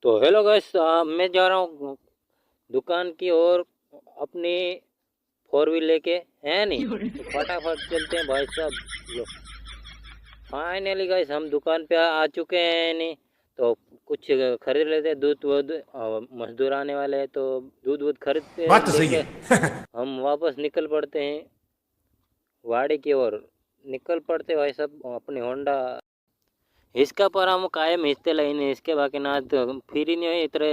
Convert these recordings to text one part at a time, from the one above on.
तो hello guys, मैं जा रहा हूँ दुकान की ओर अपनी फोर व्हील लेके। है नहीं तो फटाफट चलते हैं भाई साहब। फाइनली गाइस हम दुकान पे आ चुके हैं। नहीं तो कुछ खरीद लेते हैं, दूध वूध। मजदूर आने वाले हैं तो दूध वूध खरीदते बात तो सही लेके है। हम वापस निकल पड़ते हैं वाड़ी की ओर। निकल पड़ते भाई साहब अपनी होंडा इसका पर हम कायम हिस्से लेने इसके बाकी ना तो फ्री नहीं हुई इतने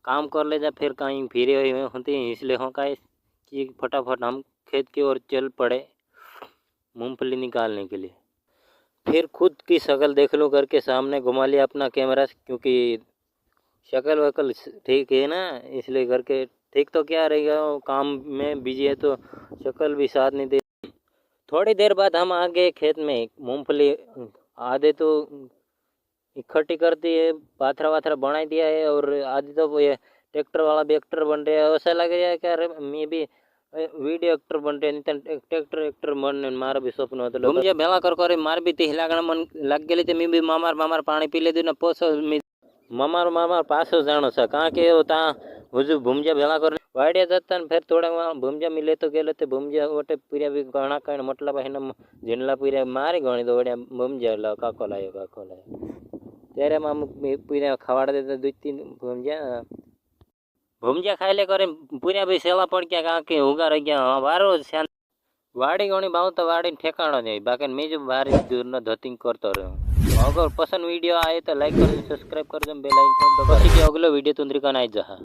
काम कर ले जा फिर कहीं फ्री हुई होती इसलिए हो का कि फटाफट हम खेत की ओर चल पड़े मूंगफली निकालने के लिए। फिर खुद की शक्ल देख लो करके सामने घुमा लिया अपना कैमरा, क्योंकि शक्ल वकल ठीक है ना, इसलिए करके ठीक तो क्या रहेगा, काम में बिजी है तो शक्ल भी साथ नहीं दे। थोड़ी देर बाद हम आ गए खेत में। मूंगफली आधे तो इकट्ठी कर दी है, पाथरा वाथरा बना दिया है, और आधे तो वो ये ट्रैक्टर वाला भी एक्टर बन रहा है। ऐसा लग रहा है कि अरे मैं भी वीडियो एक्टर बन रहे हैं, ट्रैक्टर एक्टर बनने मारा भी स्वप्न होतं मुझे भेला कर मार भी तीह लागण मन लग गेली ते मैं भी मामार मामार पाणी पी लेदू ने पोसो मामार मामार पासो जाणो छ का के ता हुजू भूमजा भेला कर वाड्या जाता ने फिर थोड़ा भूमजा मिले तो गेलो ते भूमजा ओटे पूरा भी घणा कण मतलब है न जिनला पूरा मारी गणी तो वड्या भूमजा ला काको लायो तेरे माम पूरा खवाड़ देते दो तीन भूमजा खाई ले करे पूरा भी सेला पड़ गया कहा के उगा रह गया वारो शांत वाड़ी गणी बाहु तो वाड़ी ठेकाणो नहीं बाकी मैं जो बाहर दूर न धोतिंग करतो रहो। अगर पसंद वीडियो आए तो लाइक कर दो, सब्सक्राइब कर दो, बेल आइकन दबाओ। अगलो वीडियो तुंदरी का नहीं जा।